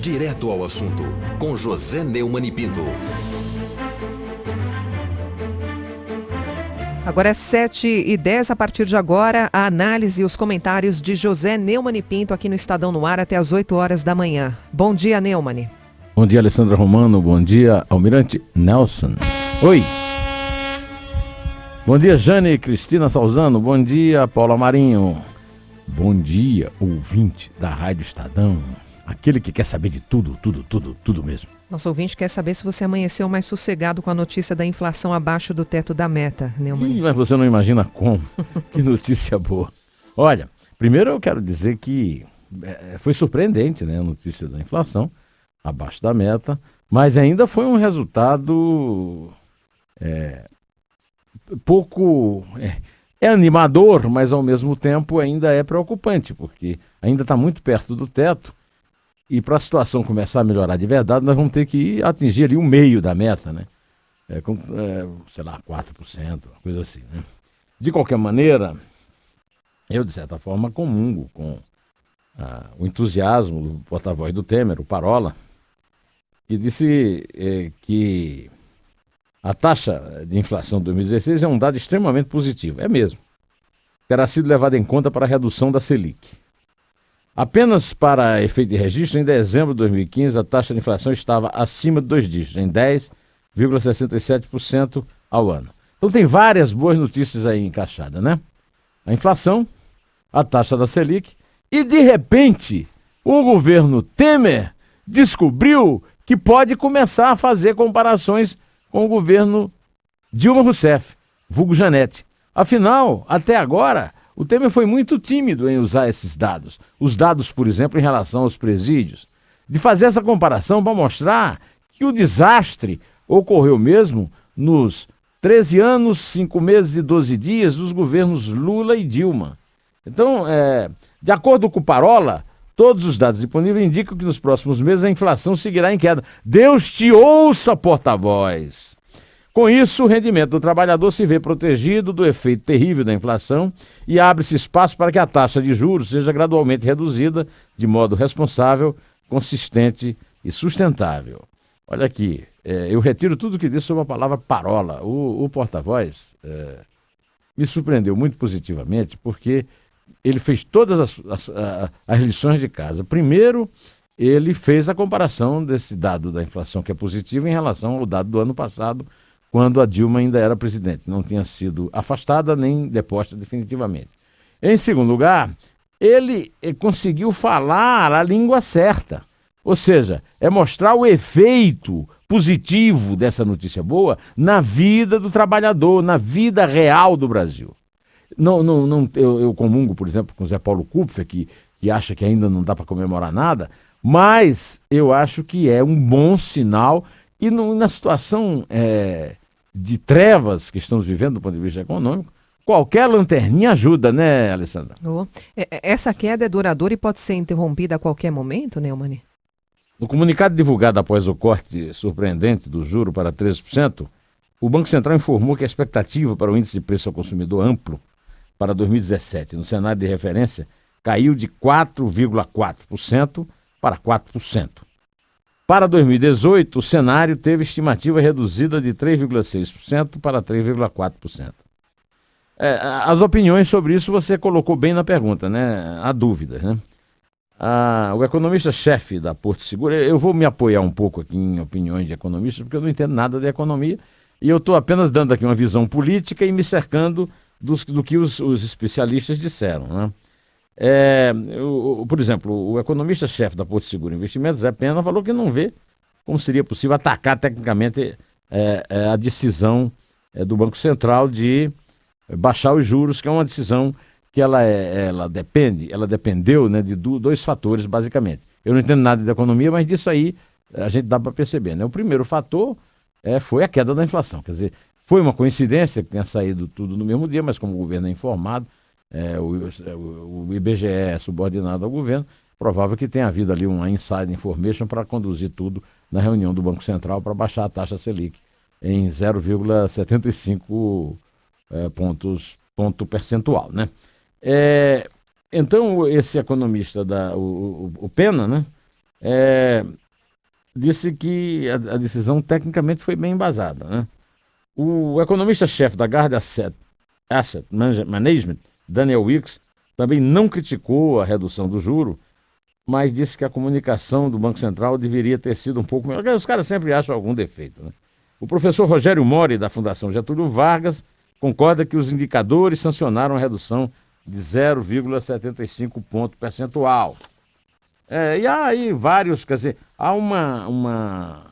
Direto ao assunto, com José Neumann e Pinto. Agora é 7h10, a partir de agora, a análise e os comentários de José Neumann e Pinto aqui no Estadão no Ar até às 8 horas da manhã. Bom dia, Neumann. Bom dia, Alessandra Romano. Bom dia, Almirante Nelson. Oi. Bom dia, Jane Cristina Salzano. Bom dia, Paula Marinho. Bom dia, ouvinte da Rádio Estadão. Aquele que quer saber de tudo mesmo. Nosso ouvinte quer saber se você amanheceu mais sossegado com a notícia da inflação abaixo do teto da meta, Neumann. Mas você não imagina como. Que notícia boa. Olha, primeiro eu quero dizer que foi surpreendente, né, a notícia da inflação abaixo da meta, mas ainda foi um resultado pouco... É animador, mas ao mesmo tempo ainda é preocupante, porque ainda está muito perto do teto e para a situação começar a melhorar de verdade, nós vamos ter que atingir ali o meio da meta, né? Sei lá, 4%, uma coisa assim, né? De qualquer maneira, eu de certa forma comungo com o entusiasmo do porta-voz do Temer, o Parola, que disse que a taxa de inflação de 2016 é um dado extremamente positivo. É mesmo. Terá sido levado em conta para a redução da Selic. Apenas para efeito de registro, em dezembro de 2015, a taxa de inflação estava acima de 2 dígitos, em 10,67% ao ano. Então tem várias boas notícias aí encaixadas, né? A inflação, a taxa da Selic e, de repente, o governo Temer descobriu que pode começar a fazer comparações com o governo Dilma Rousseff, vulgo Janete. Afinal, até agora, o Temer foi muito tímido em usar esses dados. Os dados, por exemplo, em relação aos presídios. De fazer essa comparação para mostrar que o desastre ocorreu mesmo nos 13 anos, 5 meses e 12 dias dos governos Lula e Dilma. Então, de acordo com o Parola, todos os dados disponíveis indicam que nos próximos meses a inflação seguirá em queda. Deus te ouça, porta-voz! Com isso, o rendimento do trabalhador se vê protegido do efeito terrível da inflação e abre-se espaço para que a taxa de juros seja gradualmente reduzida de modo responsável, consistente e sustentável. Olha aqui, eu retiro tudo o que disse sobre a palavra Parola. O porta-voz me surpreendeu muito positivamente porque ele fez todas as lições de casa. Primeiro, ele fez a comparação desse dado da inflação que é positivo em relação ao dado do ano passado, quando a Dilma ainda era presidente. Não tinha sido afastada nem deposta definitivamente. Em segundo lugar, ele conseguiu falar a língua certa. Ou seja, mostrar o efeito positivo dessa notícia boa na vida do trabalhador, na vida real do Brasil. Eu comungo, por exemplo, com o Zé Paulo Kupfer, que acha que ainda não dá para comemorar nada, mas eu acho que é um bom sinal e na situação de trevas que estamos vivendo do ponto de vista econômico, qualquer lanterninha ajuda, né, Alessandra? Essa queda é duradoura e pode ser interrompida a qualquer momento, Neumann? No comunicado divulgado após o corte surpreendente do juro para 13%, o Banco Central informou que a expectativa para o índice de preço ao consumidor amplo para 2017, no cenário de referência, caiu de 4,4% para 4%. Para 2018, o cenário teve estimativa reduzida de 3,6% para 3,4%. As opiniões sobre isso você colocou bem na pergunta, né? Há dúvidas, né? O economista-chefe da Porto Seguro, eu vou me apoiar um pouco aqui em opiniões de economistas, porque eu não entendo nada de economia, e eu estou apenas dando aqui uma visão política e me cercando do que os especialistas disseram, né? Por exemplo, o economista-chefe da Porto Seguro Investimentos, Zé Pena, falou que não vê como seria possível atacar tecnicamente a decisão do Banco Central de baixar os juros, que é uma decisão que ela dependeu, né, de dois fatores, basicamente. Eu não entendo nada de economia, mas disso aí a gente dá para perceber, né? O primeiro fator foi a queda da inflação. Quer dizer, foi uma coincidência que tenha saído tudo no mesmo dia, mas como o governo é informado, o IBGE é subordinado ao governo, provável que tenha havido ali uma inside information para conduzir tudo na reunião do Banco Central para baixar a taxa Selic em 0,75 ponto percentual, né? Então, esse economista, o Pena, né, disse que a decisão tecnicamente foi bem embasada, né? O economista-chefe da Guard Asset Management, Daniel Wicks, também não criticou a redução do juro, mas disse que a comunicação do Banco Central deveria ter sido um pouco melhor. Os caras sempre acham algum defeito, né? O professor Rogério Mori, da Fundação Getúlio Vargas, concorda que os indicadores sancionaram a redução de 0,75 ponto percentual. E há aí vários, quer dizer, há uma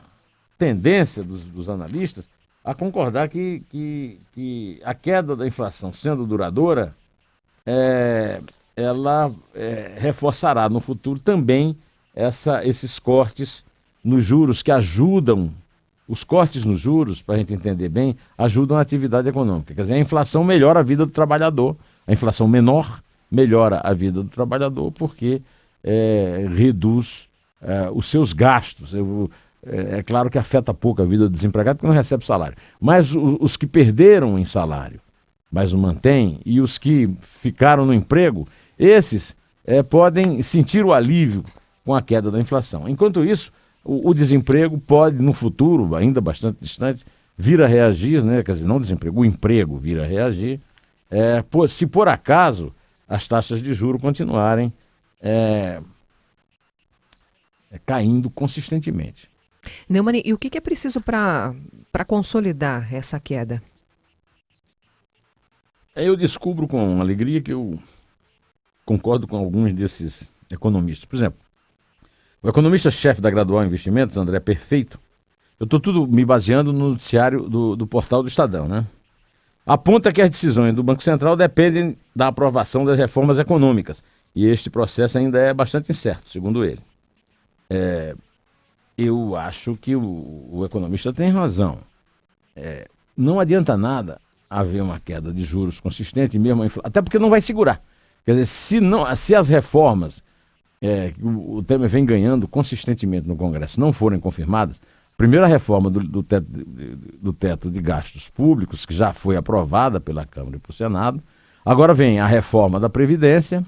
tendência dos analistas a concordar que a queda da inflação, sendo duradoura, ela reforçará no futuro também esses cortes nos juros que ajudam. Os cortes nos juros, para a gente entender bem, ajudam a atividade econômica. Quer dizer, a inflação melhora a vida do trabalhador, a inflação menor melhora a vida do trabalhador porque reduz os seus gastos. É claro que afeta pouco a vida do desempregado porque não recebe salário. Mas os que perderam em salário, mas o mantêm, e os que ficaram no emprego, esses podem sentir o alívio com a queda da inflação. Enquanto isso, o desemprego pode, no futuro, ainda bastante distante, vir a reagir, né? Quer dizer, não desemprego, o emprego vir a reagir, se por acaso as taxas de juros continuarem caindo consistentemente. Neumann, e o que é preciso para consolidar essa queda? Eu descubro com alegria que eu concordo com alguns desses economistas. Por exemplo, o economista-chefe da Gradual Investimentos, André Perfeito, eu estou tudo me baseando no noticiário do portal do Estadão, né? Aponta que as decisões do Banco Central dependem da aprovação das reformas econômicas. E este processo ainda é bastante incerto, segundo ele. Eu acho que o economista tem razão. Não adianta nada haver uma queda de juros consistente, mesmo até porque não vai segurar. Quer dizer, se as reformas que o Temer vem ganhando consistentemente no Congresso não forem confirmadas, primeiro a reforma do teto de gastos públicos, que já foi aprovada pela Câmara e pelo Senado, agora vem a reforma da Previdência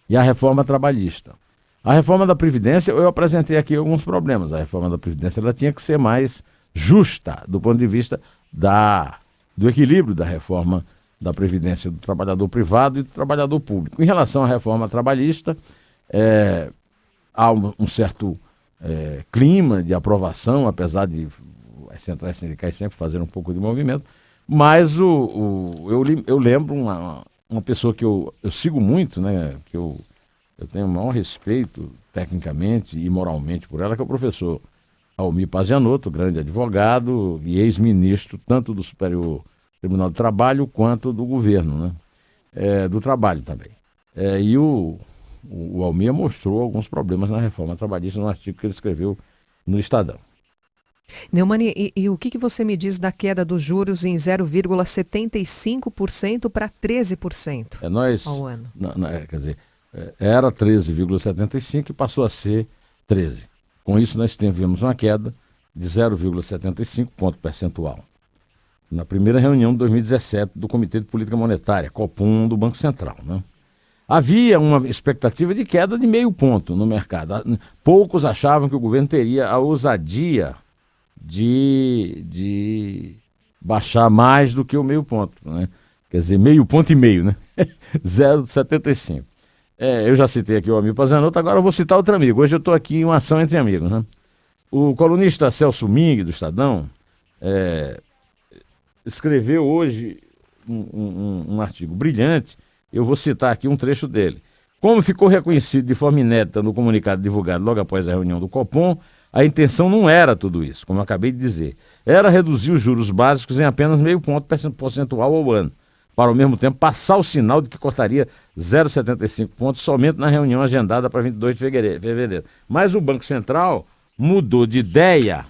e a reforma trabalhista. A reforma da Previdência, eu apresentei aqui alguns problemas. A reforma da Previdência ela tinha que ser mais justa do ponto de vista do equilíbrio da reforma da Previdência do trabalhador privado e do trabalhador público. Em relação à reforma trabalhista, há um certo clima de aprovação, apesar de as centrais sindicais sempre fazerem um pouco de movimento, mas eu lembro uma pessoa que eu sigo muito, né, que eu tenho o maior respeito tecnicamente e moralmente por ela, que é o professor Almir Pazianotto, grande advogado e ex-ministro tanto do Superior Tribunal do Trabalho quanto do governo, né, do trabalho também. E o Almir mostrou alguns problemas na reforma trabalhista no artigo que ele escreveu no Estadão. Neumann, e o que você me diz da queda dos juros em 0,75% para 13% ao ano? Quer dizer, era 13,75% e passou a ser 13%. Com isso, nós tivemos uma queda de 0,75 ponto percentual. Na primeira reunião de 2017 do Comitê de Política Monetária, Copom, do Banco Central, né? Havia uma expectativa de queda de 0,5 ponto no mercado. Poucos achavam que o governo teria a ousadia de baixar mais do que o 0,5 ponto, né? Quer dizer, 0,5 ponto e meio, né? 0,75. Eu já citei aqui o amigo Pazianotto, agora eu vou citar outro amigo. Hoje eu estou aqui em uma ação entre amigos, né? O colunista Celso Ming, do Estadão, escreveu hoje um artigo brilhante. Eu vou citar aqui um trecho dele. Como ficou reconhecido de forma inédita no comunicado divulgado logo após a reunião do Copom, a intenção não era tudo isso, como eu acabei de dizer. Era reduzir os juros básicos em apenas 0,5 ponto percentual ao ano, para ao mesmo tempo passar o sinal de que cortaria 0,75 pontos somente na reunião agendada para 22 de fevereiro. Mas o Banco Central mudou de ideia,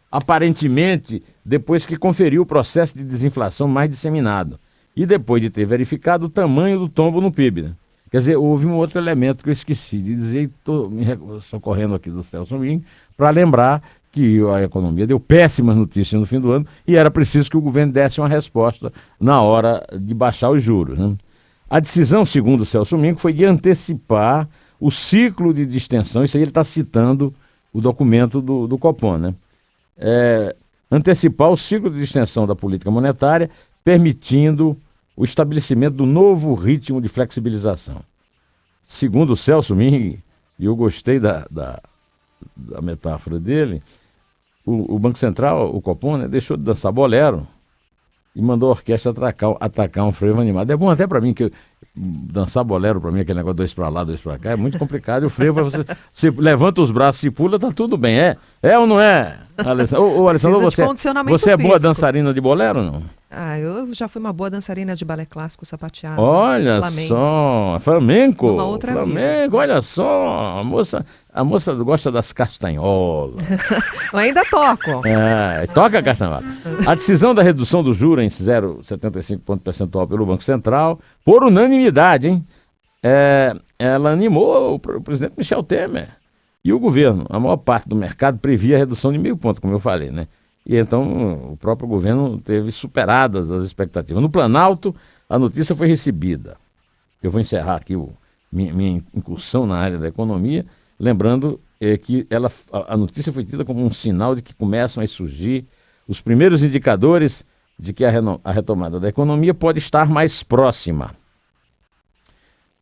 aparentemente, depois que conferiu o processo de desinflação mais disseminado e depois de ter verificado o tamanho do tombo no PIB, né? Quer dizer, houve um outro elemento que eu esqueci de dizer e estou me socorrendo aqui do Celso Ming para lembrar que a economia deu péssimas notícias no fim do ano e era preciso que o governo desse uma resposta na hora de baixar os juros, né? A decisão, segundo o Celso Ming, foi de antecipar o ciclo de distensão, isso aí ele está citando o documento do Copom, né? Antecipar o ciclo de distensão da política monetária, permitindo o estabelecimento do novo ritmo de flexibilização. Segundo o Celso Ming, e eu gostei da metáfora dele, o Banco Central, o Copom, né, deixou de dançar bolero e mandou a orquestra atacar um frevo animado. É bom até para mim, que dançar bolero, para mim, aquele negócio 2 para lá, 2 para cá, é muito complicado. E o frevo, você levanta os braços e pula, tá tudo bem. É ou não é, Alessandro? Ô, Alessandro, você é boa físico. dançarina de bolero ou não? Eu já fui uma boa dançarina de balé clássico sapateado. Olha flamenco. Só, flamenco. Numa outra flamenco, vida. olha só, a moça gosta das castanholas. Eu ainda toco. Toca a castanhola. A decisão da redução do juro em 0,75 ponto percentual pelo Banco Central, por unanimidade, hein? Ela animou o presidente Michel Temer e o governo. A maior parte do mercado previa a redução de 0,5 ponto, como eu falei, né? E então o próprio governo teve superadas as expectativas. No Planalto, a notícia foi recebida. Eu vou encerrar aqui minha incursão na área da economia, lembrando que a notícia foi tida como um sinal de que começam a surgir os primeiros indicadores de que a retomada da economia pode estar mais próxima.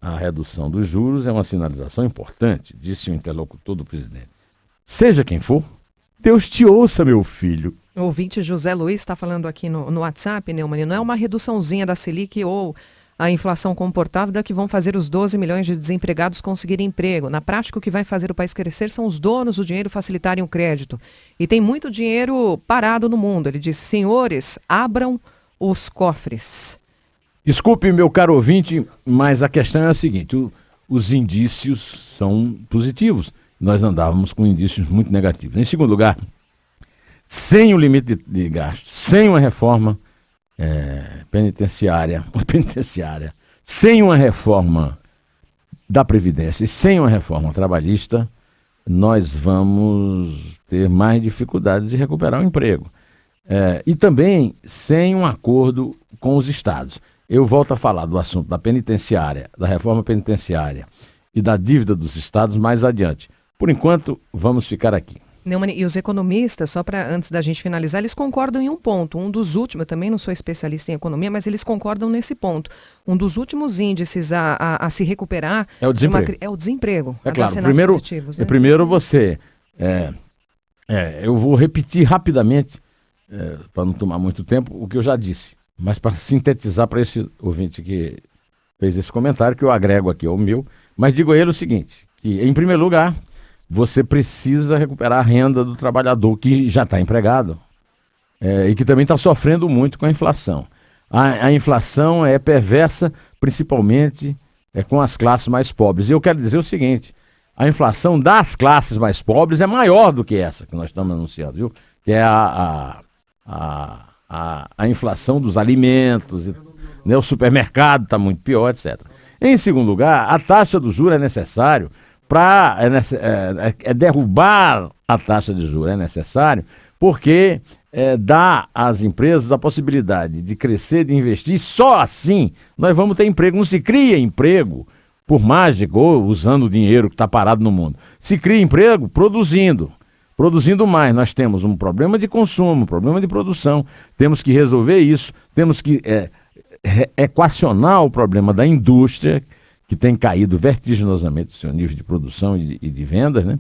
A redução dos juros é uma sinalização importante, disse o interlocutor do presidente. Seja quem for, Deus te ouça, meu filho. O ouvinte José Luiz está falando aqui no WhatsApp, Neumann, não é uma reduçãozinha da Selic ou a inflação comportável que vão fazer os 12 milhões de desempregados conseguirem emprego. Na prática, o que vai fazer o país crescer são os donos do dinheiro facilitarem o crédito. E tem muito dinheiro parado no mundo. Ele disse, senhores, abram os cofres. Desculpe, meu caro ouvinte, mas a questão é a seguinte, os indícios são positivos. Nós andávamos com indícios muito negativos. Em segundo lugar, sem o limite de gasto, sem uma reforma penitenciária, sem uma reforma da Previdência e sem uma reforma trabalhista, nós vamos ter mais dificuldades de recuperar o emprego. E também sem um acordo com os estados. Eu volto a falar do assunto da penitenciária, da reforma penitenciária e da dívida dos estados mais adiante. Por enquanto, vamos ficar aqui. Neumann, e os economistas, só para antes da gente finalizar, eles concordam em um ponto. Um dos últimos, eu também não sou especialista em economia, mas eles concordam nesse ponto. Um dos últimos índices a se recuperar é o desemprego. É o desemprego. É claro, primeiro você... eu vou repetir rapidamente, para não tomar muito tempo, o que eu já disse, mas para sintetizar para esse ouvinte que fez esse comentário, que eu agrego aqui ao meu, mas digo a ele o seguinte, que em primeiro lugar, você precisa recuperar a renda do trabalhador que já está empregado e que também está sofrendo muito com a inflação. A inflação é perversa, principalmente com as classes mais pobres. E eu quero dizer o seguinte, a inflação das classes mais pobres é maior do que essa que nós estamos anunciando, viu? Que é a inflação dos alimentos, né? O supermercado está muito pior, etc. Em segundo lugar, a taxa do juro é necessário para derrubar a taxa de juros, é necessário, porque dá às empresas a possibilidade de crescer, de investir, e só assim nós vamos ter emprego. Não se cria emprego por mágica ou usando o dinheiro que está parado no mundo. Se cria emprego produzindo mais. Nós temos um problema de consumo, um problema de produção, temos que resolver isso, temos que equacionar o problema da indústria, que tem caído vertiginosamente o seu nível de produção e de vendas, né?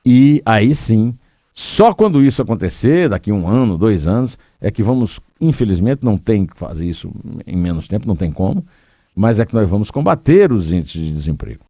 E aí sim, só quando isso acontecer, daqui 1 ano, 2 anos, é que vamos, infelizmente, não tem que fazer isso em menos tempo, não tem como, mas é que nós vamos combater os índices de desemprego.